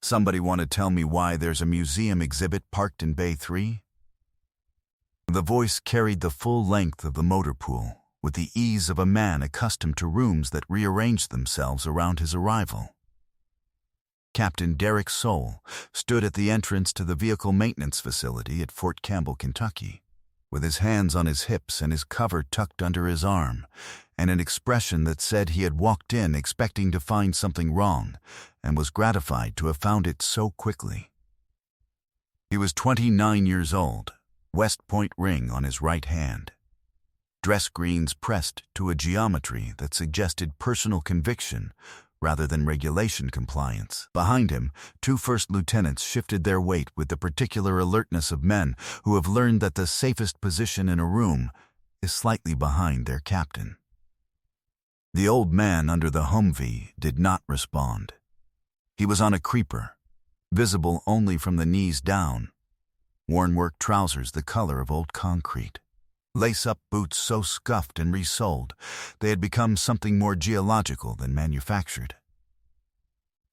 Somebody want to tell me why there's a museum exhibit parked in Bay 3? The voice carried the full length of the motor pool, with the ease of a man accustomed to rooms that rearranged themselves around his arrival. Captain Derek Soule stood at the entrance to the vehicle maintenance facility at Fort Campbell, Kentucky, with his hands on his hips and his cover tucked under his arm, and an expression that said he had walked in expecting to find something wrong and was gratified to have found it so quickly. He was 29 years old, West Point ring on his right hand, dress greens pressed to a geometry that suggested personal conviction rather than regulation compliance. Behind him, two first lieutenants shifted their weight with the particular alertness of men who have learned that the safest position in a room is slightly behind their captain. The old man under the Humvee did not respond. He was on a creeper, visible only from the knees down, worn work trousers the color of old concrete, lace-up boots so scuffed and resoled they had become something more geological than manufactured.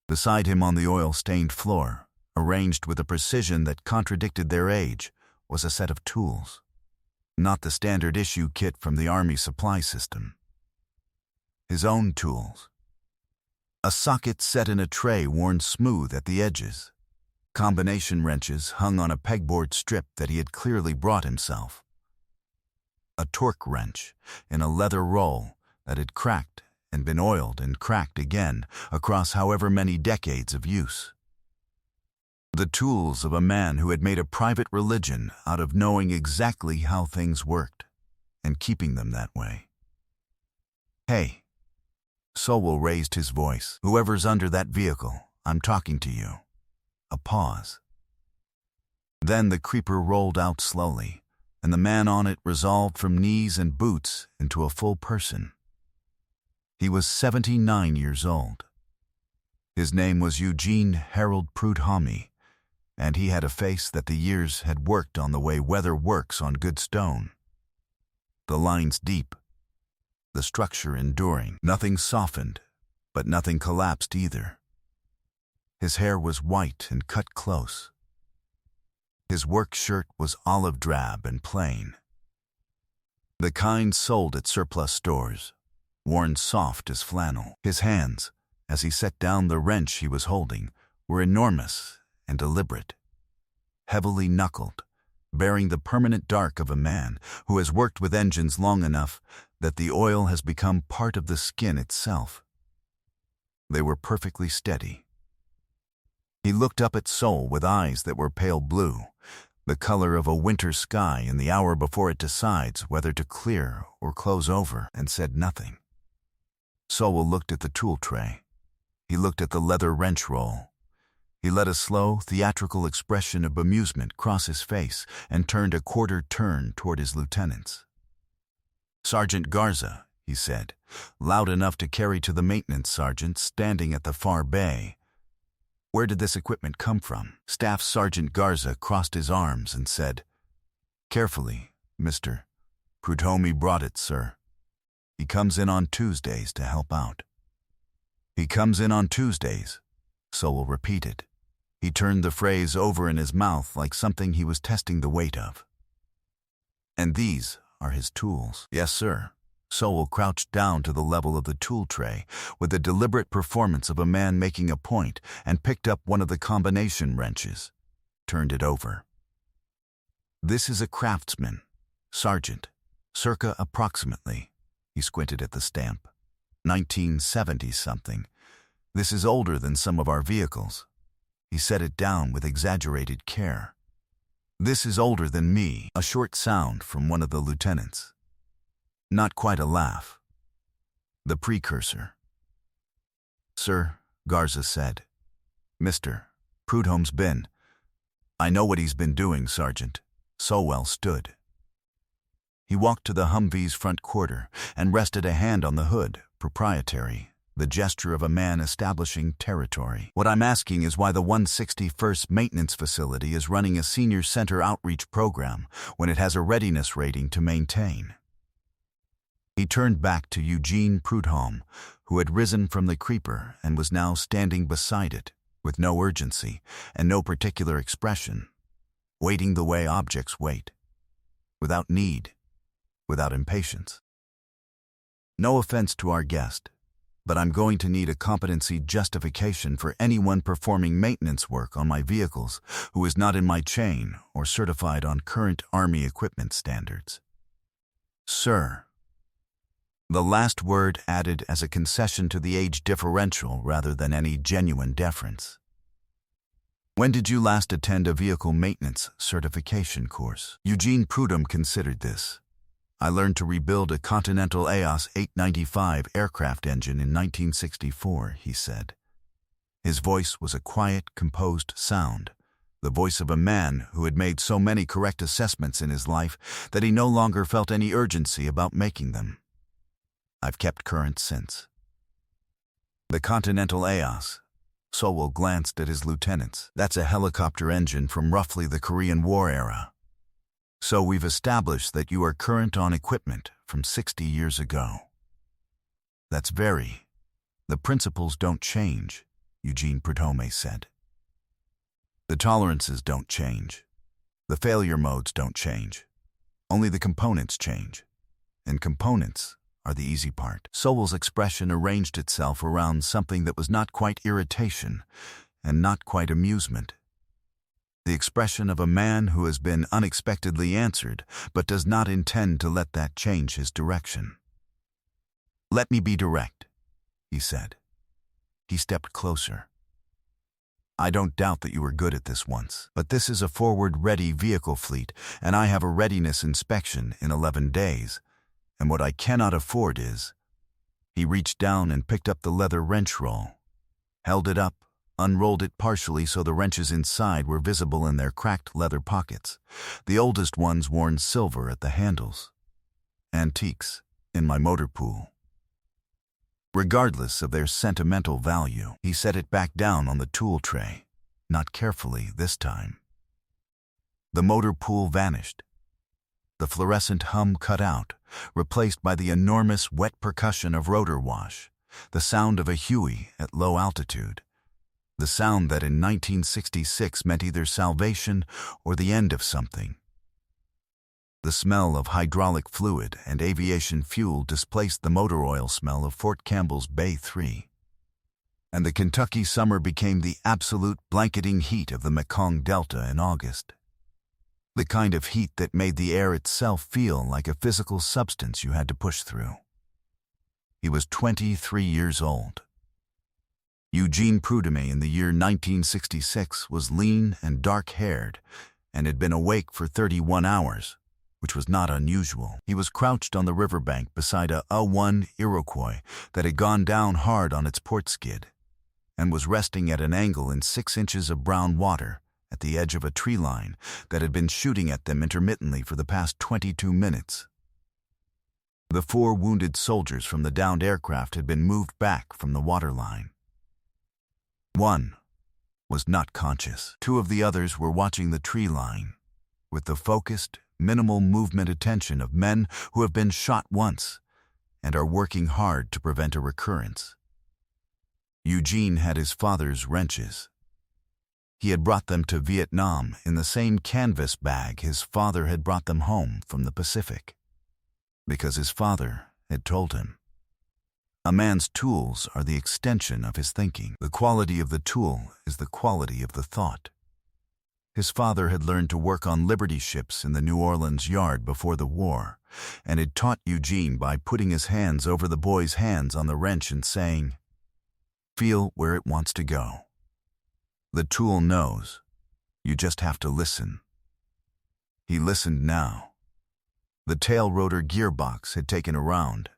Beside him on the oil-stained floor, arranged with a precision that contradicted their age, was a set of tools. Not the standard issue kit from the Army supply system. His own tools. A socket set in a tray worn smooth at the edges. Combination wrenches hung on a pegboard strip that he had clearly brought himself. A torque wrench in a leather roll that had cracked and been oiled and cracked again across however many decades of use. The tools of a man who had made a private religion out of knowing exactly how things worked and keeping them that way. "Hey," Soule raised his voice. "Whoever's under that vehicle, I'm talking to you." A pause. Then the creeper rolled out slowly, and the man on it resolved from knees and boots into a full person. He was 79 years old. His name was Eugene Harold Prudhomme, and he had a face that the years had worked on the way weather works on good stone. The lines deep, the structure enduring. Nothing softened, but nothing collapsed either. His hair was white and cut close. His work shirt was olive drab and plain. The kind sold at surplus stores, worn soft as flannel. His hands, as he set down the wrench he was holding, were enormous and deliberate, heavily knuckled, bearing the permanent dark of a man who has worked with engines long enough that the oil has become part of the skin itself. They were perfectly steady. He looked up at Soule with eyes that were pale blue, the color of a winter sky in the hour before it decides whether to clear or close over, and said nothing. Soule looked at the tool tray. He looked at the leather wrench roll. He let a slow, theatrical expression of bemusement cross his face and turned a quarter turn toward his lieutenants. "Sergeant Garza," he said, loud enough to carry to the maintenance sergeant standing at the far bay. "Where did this equipment come from?" Staff Sergeant Garza crossed his arms and said, "Carefully, Mr. Prudhomme brought it, sir. He comes in on Tuesdays to help out." "He comes in on Tuesdays," Soule repeated. He turned the phrase over in his mouth like something he was testing the weight of. "And these are his tools?" "Yes, sir." Soule crouched down to the level of the tool tray with the deliberate performance of a man making a point and picked up one of the combination wrenches, turned it over. "This is a Craftsman, Sergeant, circa approximately." He squinted at the stamp. 1970-something. "This is older than some of our vehicles." He set it down with exaggerated care. "This is older than me." A short sound from one of the lieutenants. Not quite a laugh. The precursor. "Sir," Garza said, "Mr. Prudhomme's been—" "I know what he's been doing, Sergeant." Soule stood. He walked to the Humvee's front quarter and rested a hand on the hood, proprietary, the gesture of a man establishing territory. "What I'm asking is why the 161st Maintenance Facility is running a senior center outreach program when it has a readiness rating to maintain." He turned back to Eugene Prudhomme, who had risen from the creeper and was now standing beside it, with no urgency and no particular expression, waiting the way objects wait, without need, without impatience. No offense to our guest, but I'm going to need a competency justification for anyone performing maintenance work on my vehicles who is not in my chain or certified on current Army equipment standards. Sir. The last word added as a concession to the age differential rather than any genuine deference. When did you last attend a vehicle maintenance certification course? Eugene Prudhomme considered this. I learned to rebuild a Continental EOS 895 aircraft engine in 1964, he said. His voice was a quiet, composed sound, the voice of a man who had made so many correct assessments in his life that he no longer felt any urgency about making them. I've kept current since. The Continental EOS. Sowell glanced at his lieutenants. That's a helicopter engine from roughly the Korean War era. So we've established that you are current on equipment from 60 years ago. That's very. The principles don't change, Eugene Prudhomme said. The tolerances don't change. The failure modes don't change. Only the components change. And components are the easy part. Sowell's expression arranged itself around something that was not quite irritation and not quite amusement. The expression of a man who has been unexpectedly answered but does not intend to let that change his direction. Let me be direct, he said. He stepped closer. I don't doubt that you were good at this once, but this is a forward-ready vehicle fleet, and I have a readiness inspection in 11 days, and what I cannot afford is... He reached down and picked up the leather wrench roll, held it up, unrolled it partially so the wrenches inside were visible in their cracked leather pockets, the oldest ones worn silver at the handles. Antiques in my motor pool. Regardless of their sentimental value, he set it back down on the tool tray, not carefully this time. The motor pool vanished. The fluorescent hum cut out, replaced by the enormous wet percussion of rotor wash, the sound of a Huey at low altitude. The sound that in 1966 meant either salvation or the end of something. The smell of hydraulic fluid and aviation fuel displaced the motor oil smell of Fort Campbell's Bay 3. And the Kentucky summer became the absolute blanketing heat of the Mekong Delta in August. The kind of heat that made the air itself feel like a physical substance you had to push through. He was 23 years old. Eugene Prudhomme in the year 1966 was lean and dark-haired and had been awake for 31 hours, which was not unusual. He was crouched on the riverbank beside a A1 Iroquois that had gone down hard on its port skid and was resting at an angle in 6 inches of brown water at the edge of a tree line that had been shooting at them intermittently for the past 22 minutes. The 4 wounded soldiers from the downed aircraft had been moved back from the waterline. One was not conscious. 2 of the others were watching the tree line, with the focused, minimal movement attention of men who have been shot once and are working hard to prevent a recurrence. Eugene had his father's wrenches. He had brought them to Vietnam in the same canvas bag his father had brought them home from the Pacific, because his father had told him. A man's tools are the extension of his thinking. The quality of the tool is the quality of the thought. His father had learned to work on Liberty ships in the New Orleans yard before the war, and had taught Eugene by putting his hands over the boy's hands on the wrench and saying, "Feel where it wants to go. The tool knows. You just have to listen." He listened now. The tail rotor gearbox had taken a round.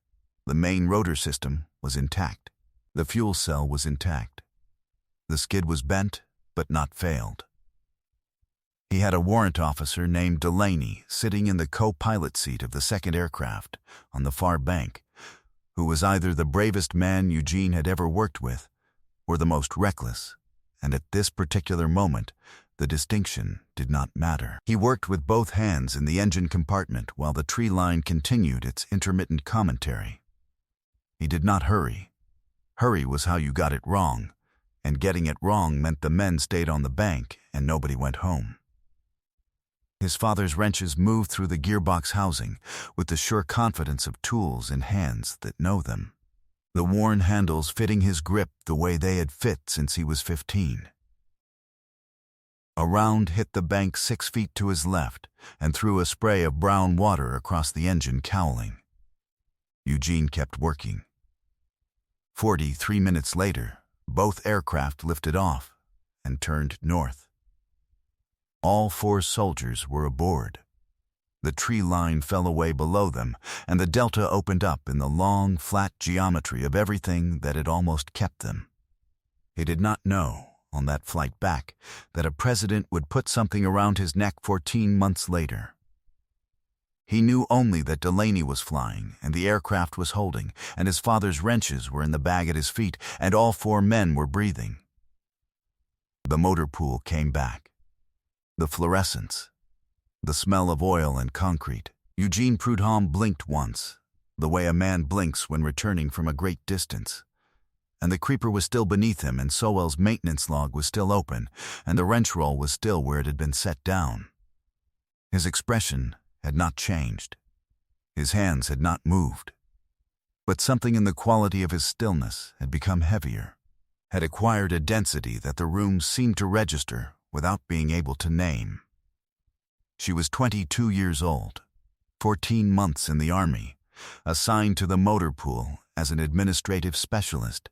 The main rotor system was intact. The fuel cell was intact. The skid was bent, but not failed. He had a warrant officer named Delaney sitting in the co-pilot seat of the second aircraft on the far bank, who was either the bravest man Eugene had ever worked with or the most reckless, and at this particular moment, the distinction did not matter. He worked with both hands in the engine compartment while the tree line continued its intermittent commentary. He did not hurry. Hurry was how you got it wrong, and getting it wrong meant the men stayed on the bank and nobody went home. His father's wrenches moved through the gearbox housing with the sure confidence of tools in hands that know them, the worn handles fitting his grip the way they had fit since he was 15. A round hit the bank 6 feet to his left and threw a spray of brown water across the engine cowling. Eugene kept working. 43 minutes later, both aircraft lifted off and turned north. All 4 soldiers were aboard. The tree line fell away below them, and the delta opened up in the long, flat geometry of everything that had almost kept them. He did not know, on that flight back, that a president would put something around his neck 14 months later. He knew only that Delaney was flying, and the aircraft was holding, and his father's wrenches were in the bag at his feet, and all 4 men were breathing. The motor pool came back. The fluorescence. The smell of oil and concrete. Eugene Prudhomme blinked once, the way a man blinks when returning from a great distance. And the creeper was still beneath him, and Sowell's maintenance log was still open, and the wrench roll was still where it had been set down. His expression had not changed. His hands had not moved. But something in the quality of his stillness had become heavier, had acquired a density that the room seemed to register without being able to name. She was 22 years old, 14 months in the Army, assigned to the motor pool as an administrative specialist.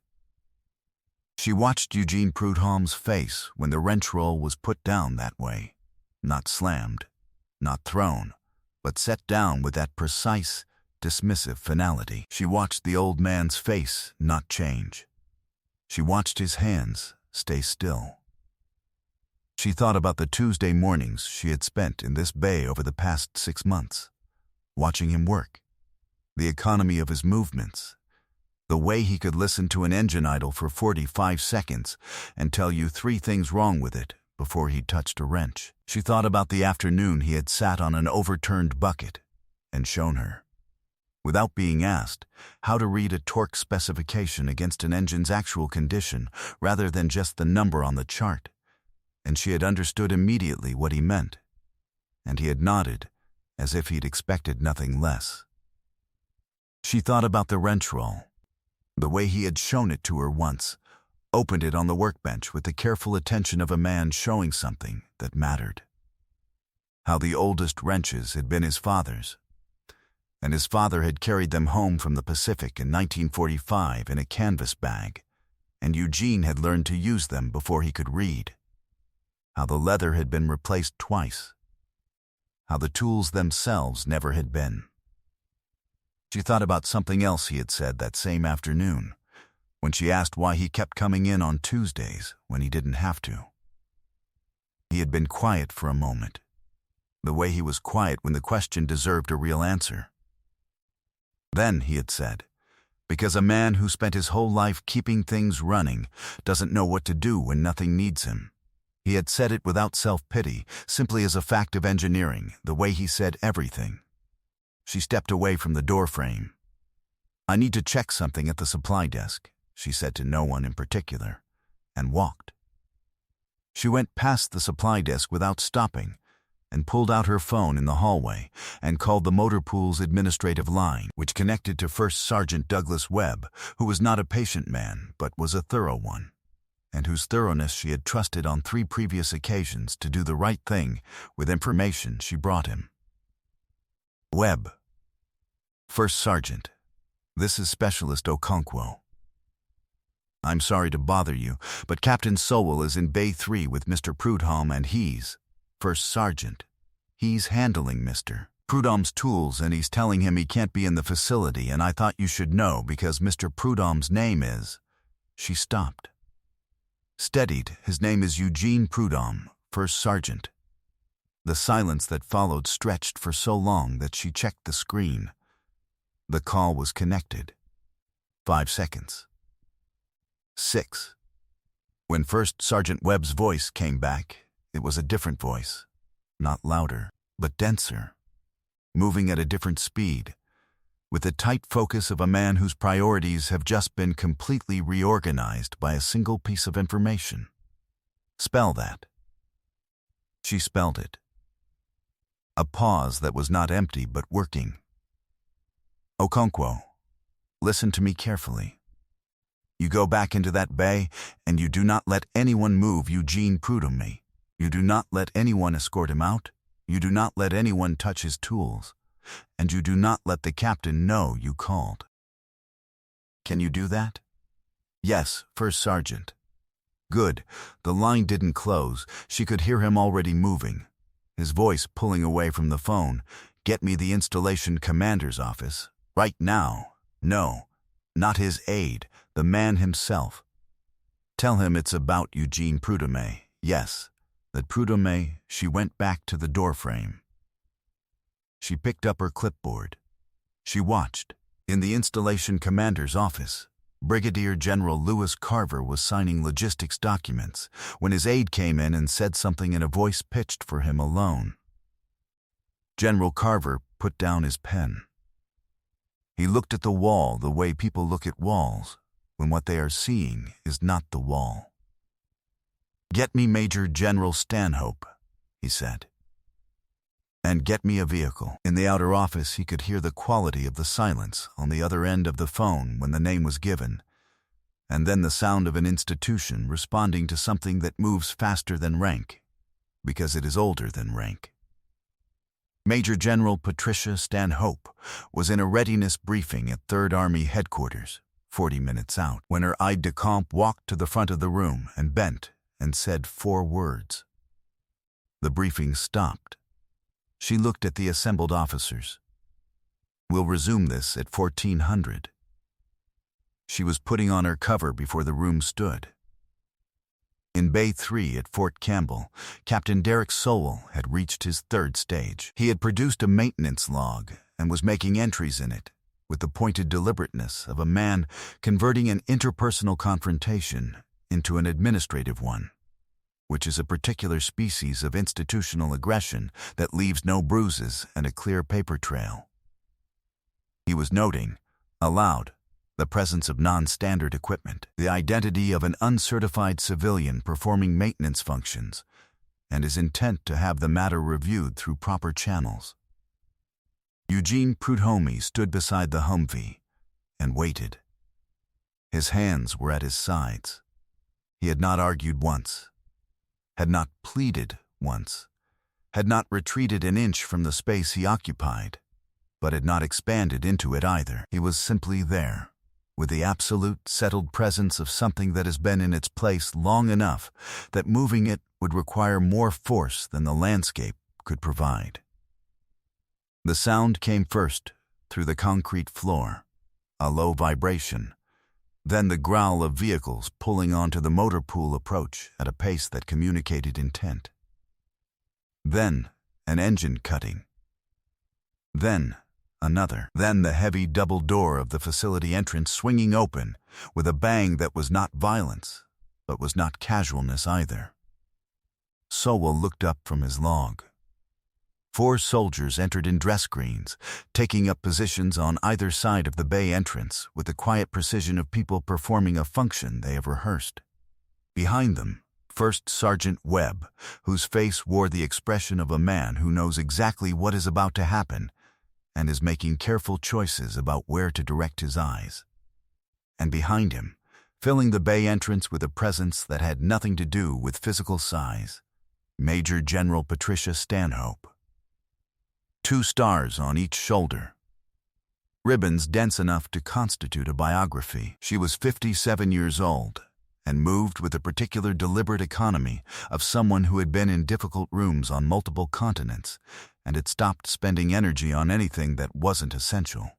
She watched Eugene Prudhomme's face when the wrench roll was put down that way, not slammed, not thrown, but set down with that precise, dismissive finality. She watched the old man's face not change. She watched his hands stay still. She thought about the Tuesday mornings she had spent in this bay over the past 6 months, watching him work, the economy of his movements, the way he could listen to an engine idle for 45 seconds and tell you 3 things wrong with it before he touched a wrench. She thought about the afternoon he had sat on an overturned bucket and shown her, without being asked, how to read a torque specification against an engine's actual condition rather than just the number on the chart. And she had understood immediately what he meant, and he had nodded as if he'd expected nothing less. She thought about the wrench roll, the way he had shown it to her once, opened it on the workbench with the careful attention of a man showing something that mattered. How the oldest wrenches had been his father's, and his father had carried them home from the Pacific in 1945 in a canvas bag, and Eugene had learned to use them before he could read. How the leather had been replaced twice. How the tools themselves never had been. She thought about something else he had said that same afternoon, when she asked why he kept coming in on Tuesdays when he didn't have to. He had been quiet for a moment, the way he was quiet when the question deserved a real answer. Then, he had said, because a man who spent his whole life keeping things running doesn't know what to do when nothing needs him. He had said it without self-pity, simply as a fact of engineering, the way he said everything. She stepped away from the doorframe. "I need to check something at the supply desk," she said to no one in particular, and walked. She went past the supply desk without stopping and pulled out her phone in the hallway and called the motor pool's administrative line, which connected to First Sergeant Douglas Webb, who was not a patient man but was a thorough one, and whose thoroughness she had trusted on 3 previous occasions to do the right thing with information she brought him. "Webb. First Sergeant. This is Specialist Okonkwo. I'm sorry to bother you, but Captain Sowell is in Bay 3 with Mr. Prudhomme, and he's First Sergeant. He's handling Mr. Prudhomme's tools, and he's telling him he can't be in the facility, and I thought you should know because Mr. Prudhomme's name is..." She stopped. Steadied, "His name is Eugene Prudhomme, First Sergeant." The silence that followed stretched for so long that she checked the screen. The call was connected. 5 seconds. 6. When First Sergeant Webb's voice came back, it was a different voice, not louder, but denser, moving at a different speed, with the tight focus of a man whose priorities have just been completely reorganized by a single piece of information. Spell that. She spelled it. A pause that was not empty but working. Okonkwo, listen to me carefully. You go back into that bay, and you do not let anyone move Eugene Prudhomme. You do not let anyone escort him out. You do not let anyone touch his tools. And you do not let the captain know you called. Can you do that? Yes, First Sergeant. Good. The line didn't close. She could hear him already moving. His voice pulling away from the phone. Get me the installation commander's office. Right now. No, not his aide, the man himself. Tell him it's about Eugene Prudhomme. Yes, that Prudhomme. She went back to the doorframe. She picked up her clipboard. She watched. In the installation commander's office, Brigadier General Lewis Carver was signing logistics documents when his aide came in and said something in a voice pitched for him alone. General Carver put down his pen. He looked at the wall the way people look at walls when what they are seeing is not the wall. Get me Major General Stanhope, he said. And get me a vehicle. In the outer office, he could hear the quality of the silence on the other end of the phone when the name was given, and then the sound of an institution responding to something that moves faster than rank, because it is older than rank. Major General Patricia Stanhope was in a readiness briefing at 3rd Army Headquarters, 40 minutes out, when her aide-de-camp walked to the front of the room and bent and said 4 words. The briefing stopped. She looked at the assembled officers. We'll resume this at 1400. She was putting on her cover before the room stood. In Bay 3 at Fort Campbell, Captain Derek Sowell had reached his 3rd stage. He had produced a maintenance log and was making entries in it with the pointed deliberateness of a man converting an interpersonal confrontation into an administrative one, which is a particular species of institutional aggression that leaves no bruises and a clear paper trail. He was noting, aloud, the presence of non-standard equipment, the identity of an uncertified civilian performing maintenance functions, and his intent to have the matter reviewed through proper channels. Eugene Prudhomme stood beside the Humvee and waited. His hands were at his sides. He had not argued once, had not pleaded once, had not retreated an inch from the space he occupied, but had not expanded into it either. He was simply there, with the absolute, settled presence of something that has been in its place long enough that moving it would require more force than the landscape could provide. The sound came first through the concrete floor, a low vibration, then the growl of vehicles pulling onto the motor pool approach at a pace that communicated intent. Then an engine cutting. Then another. Then the heavy double door of the facility entrance swinging open with a bang that was not violence, but was not casualness either. Sowell looked up from his log. 4 soldiers entered in dress greens, taking up positions on either side of the bay entrance with the quiet precision of people performing a function they have rehearsed. Behind them, First Sergeant Webb, whose face wore the expression of a man who knows exactly what is about to happen and is making careful choices about where to direct his eyes. And behind him, filling the bay entrance with a presence that had nothing to do with physical size, Major General Patricia Stanhope. 2 stars on each shoulder. Ribbons dense enough to constitute a biography. She was 57 years old and moved with a particular deliberate economy of someone who had been in difficult rooms on multiple continents and had stopped spending energy on anything that wasn't essential.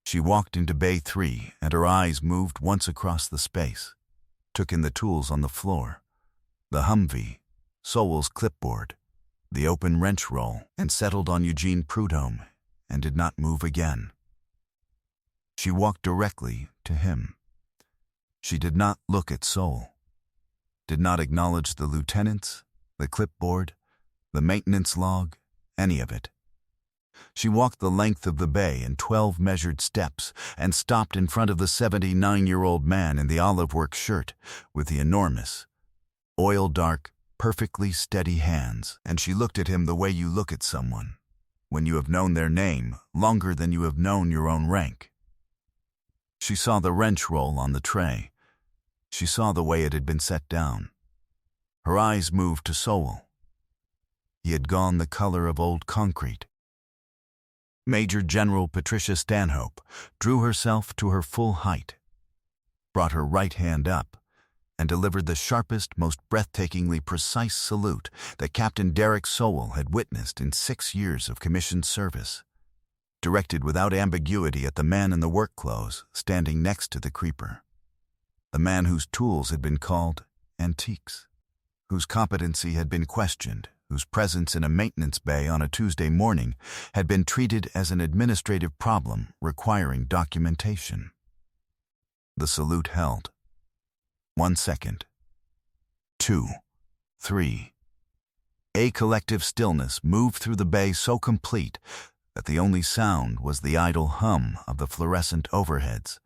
She walked into Bay 3 and her eyes moved once across the space, took in the tools on the floor, the Humvee, Sowell's clipboard, the open wrench roll, and settled on Eugene Prudhomme and did not move again. She walked directly to him. She did not look at Sowell, did not acknowledge the lieutenants, the clipboard, the maintenance log, any of it. She walked the length of the bay in 12 measured steps and stopped in front of the 79-year-old man in the olive-work shirt with the enormous, oil-dark, perfectly steady hands. And she looked at him the way you look at someone when you have known their name longer than you have known your own rank. She saw the wrench roll on the tray. She saw the way it had been set down. Her eyes moved to Sowell. He had gone the color of old concrete. Major General Patricia Stanhope drew herself to her full height, brought her right hand up, and delivered the sharpest, most breathtakingly precise salute that Captain Derek Sowell had witnessed in 6 years of commissioned service, directed without ambiguity at the man in the work clothes standing next to the creeper, the man whose tools had been called antiques, whose competency had been questioned, whose presence in a maintenance bay on a Tuesday morning had been treated as an administrative problem requiring documentation. The salute held. 1 second. 2. 3. A collective stillness moved through the bay so complete that the only sound was the idle hum of the fluorescent overheads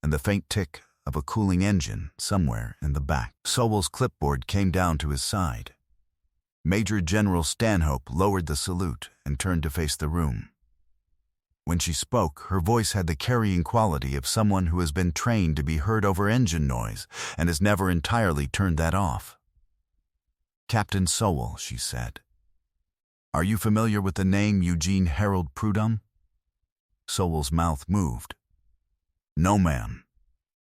and the faint tick of a cooling engine somewhere in the back. Sowell's clipboard came down to his side. Major General Stanhope lowered the salute and turned to face the room. When she spoke, her voice had the carrying quality of someone who has been trained to be heard over engine noise and has never entirely turned that off. "Captain Sowell," she said, "are you familiar with the name Eugene Harold Prudhomme?" Sowell's mouth moved. "No, ma'am."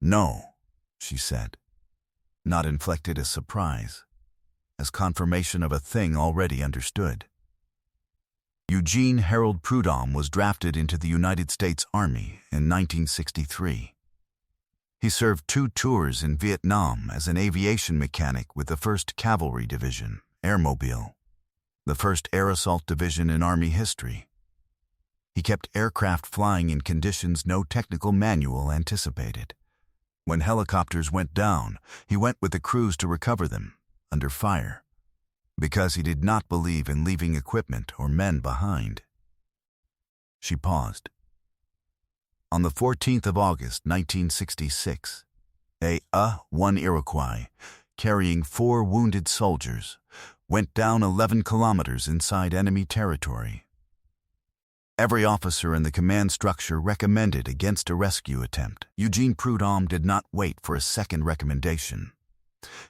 "No," she said, not inflected as surprise, as confirmation of a thing already understood. Eugene Harold Prudhomme was drafted into the United States Army in 1963. He served 2 tours in Vietnam as an aviation mechanic with the 1st Cavalry Division, Airmobile, the first air assault division in Army history. He kept aircraft flying in conditions no technical manual anticipated. When helicopters went down, he went with the crews to recover them, under fire, because he did not believe in leaving equipment or men behind. She paused. On the 14th of August, 1966, a U-1 Iroquois, carrying 4 wounded soldiers, went down 11 kilometers inside enemy territory. Every officer in the command structure recommended against a rescue attempt. Eugene Prudhomme did not wait for a second recommendation.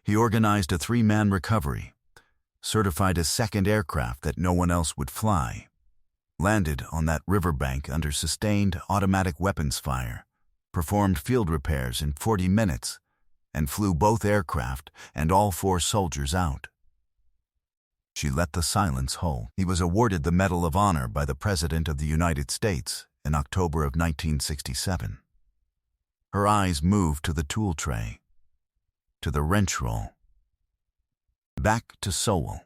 He organized a 3-man recovery, certified a second aircraft that no one else would fly, landed on that riverbank under sustained automatic weapons fire, performed field repairs in 40 minutes, and flew both aircraft and all 4 soldiers out. She let the silence hold. He was awarded the Medal of Honor by the President of the United States in October of 1967. Her eyes moved to the tool tray, to the wrench roll. "Back to Sowell.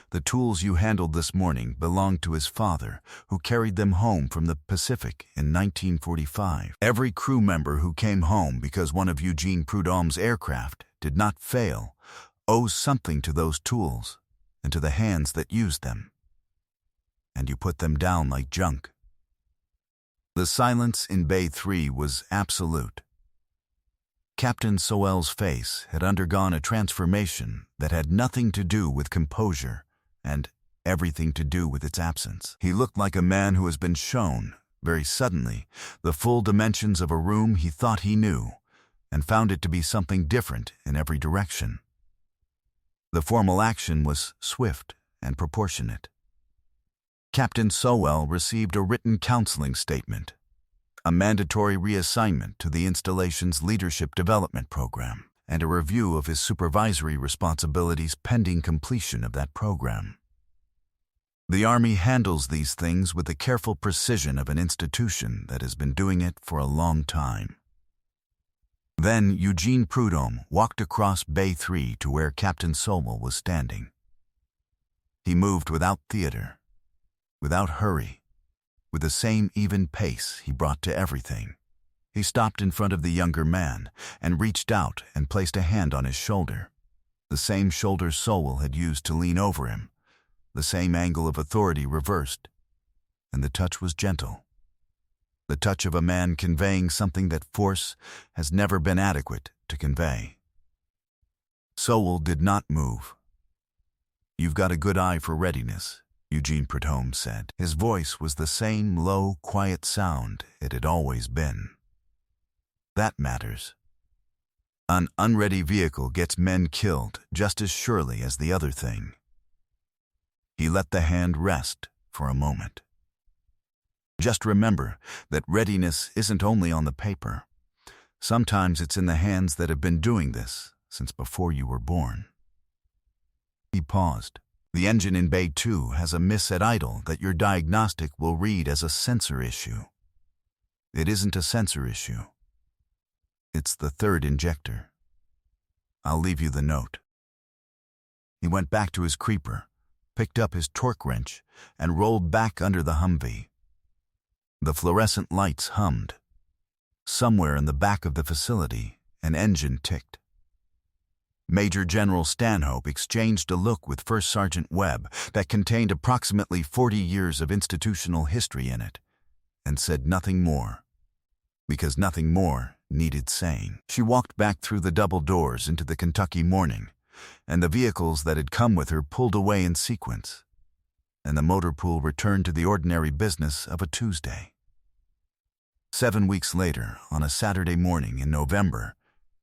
The tools you handled this morning belonged to his father, who carried them home from the Pacific in 1945. Every crew member who came home because one of Eugene Prudhomme's aircraft did not fail owes something to those tools and to the hands that used them. And you put them down like junk." The silence in Bay 3 was absolute. Captain Sowell's face had undergone a transformation that had nothing to do with composure and everything to do with its absence. He looked like a man who has been shown, very suddenly, the full dimensions of a room he thought he knew, and found it to be something different in every direction. The formal action was swift and proportionate. Captain Sowell received a written counseling statement, a mandatory reassignment to the installation's leadership development program, and a review of his supervisory responsibilities pending completion of that program. The Army handles these things with the careful precision of an institution that has been doing it for a long time. Then Eugene Prudhomme walked across Bay 3 to where Captain Sowell was standing. He moved without theater, without hurry, with the same even pace he brought to everything. He stopped in front of the younger man and reached out and placed a hand on his shoulder, the same shoulder Sowell had used to lean over him, the same angle of authority reversed. and the touch was gentle. The touch of a man conveying something that force has never been adequate to convey. Sowell did not move. "You've got a good eye for readiness," Eugene Prudhomme said. His voice was the same low, quiet sound it had always been. "That matters. An unready vehicle gets men killed just as surely as the other thing." He let the hand rest for a moment. "Just remember that readiness isn't only on the paper. Sometimes it's in the hands that have been doing this since before you were born." He paused. "The engine in Bay 2 has a miss at idle that your diagnostic will read as a sensor issue. It isn't a sensor issue. It's the third injector. I'll leave you the note." He went back to his creeper, picked up his torque wrench, and rolled back under the Humvee. The fluorescent lights hummed. Somewhere in the back of the facility, an engine ticked. Major General Stanhope exchanged a look with First Sergeant Webb that contained approximately 40 years of institutional history in it, and said nothing more, because nothing more needed saying. She walked back through the double doors into the Kentucky morning, and the vehicles that had come with her pulled away in sequence, and the motor pool returned to the ordinary business of a Tuesday. 7 weeks later, on a Saturday morning in November,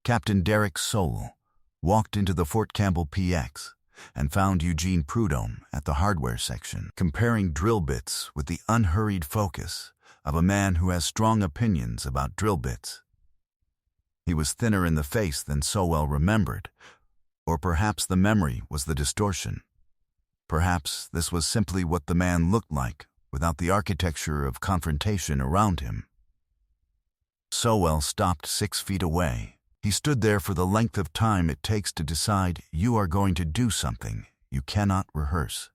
Captain Derek Sowell walked into the Fort Campbell PX and found Eugene Prudhomme at the hardware section, comparing drill bits with the unhurried focus of a man who has strong opinions about drill bits. He was thinner in the face than Sowell remembered, or perhaps the memory was the distortion. Perhaps this was simply what the man looked like without the architecture of confrontation around him. Sowell stopped 6 feet away. He stood there for the length of time it takes to decide you are going to do something you cannot rehearse.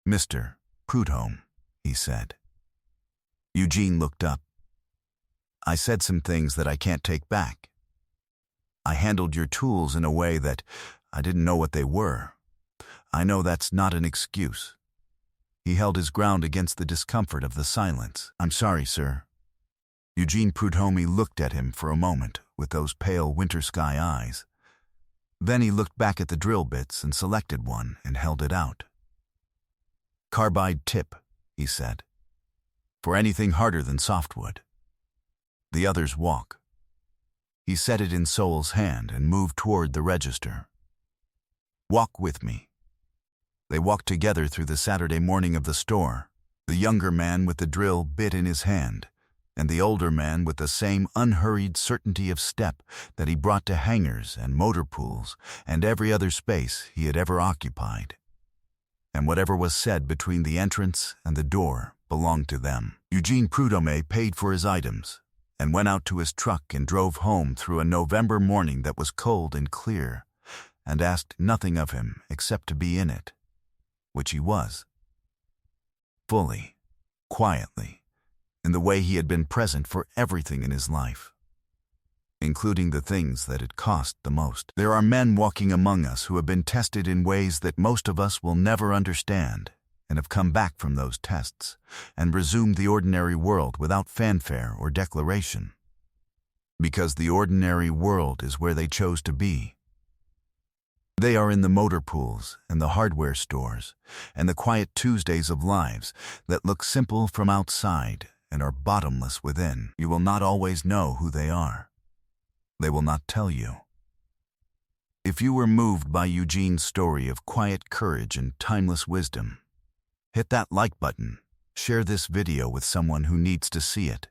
"Mr. Prudhomme," he said. Eugene looked up. "I said some things that I can't take back. I handled your tools in a way that I didn't know what they were. I know that's not an excuse." He held his ground against the discomfort of the silence. "I'm sorry, sir." Eugene Prudhomme looked at him for a moment with those pale winter sky eyes. Then he looked back at the drill bits and selected one and held it out. "Carbide tip," he said. "For anything harder than softwood. The others walk." He set it in Sowell's hand and moved toward the register. "Walk with me." They walked together through the Saturday morning of the store, the younger man with the drill bit in his hand, and the older man with the same unhurried certainty of step that he brought to hangars and motor pools and every other space he had ever occupied. And whatever was said between the entrance and the door belonged to them. Eugene Prudhomme paid for his items and went out to his truck and drove home through a November morning that was cold and clear, and asked nothing of him except to be in it, which he was. Fully, quietly, in the way he had been present for everything in his life, including the things that had cost the most. There are men walking among us who have been tested in ways that most of us will never understand, and have come back from those tests and resumed the ordinary world without fanfare or declaration, because the ordinary world is where they chose to be. They are in the motor pools and the hardware stores and the quiet Tuesdays of lives that look simple from outside and are bottomless within. You will not always know who they are. They will not tell you. If you were moved by Eugene's story of quiet courage and timeless wisdom, hit that like button, share this video with someone who needs to see it,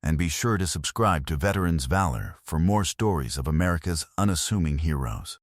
and be sure to subscribe to Veterans Valor for more stories of America's unassuming heroes.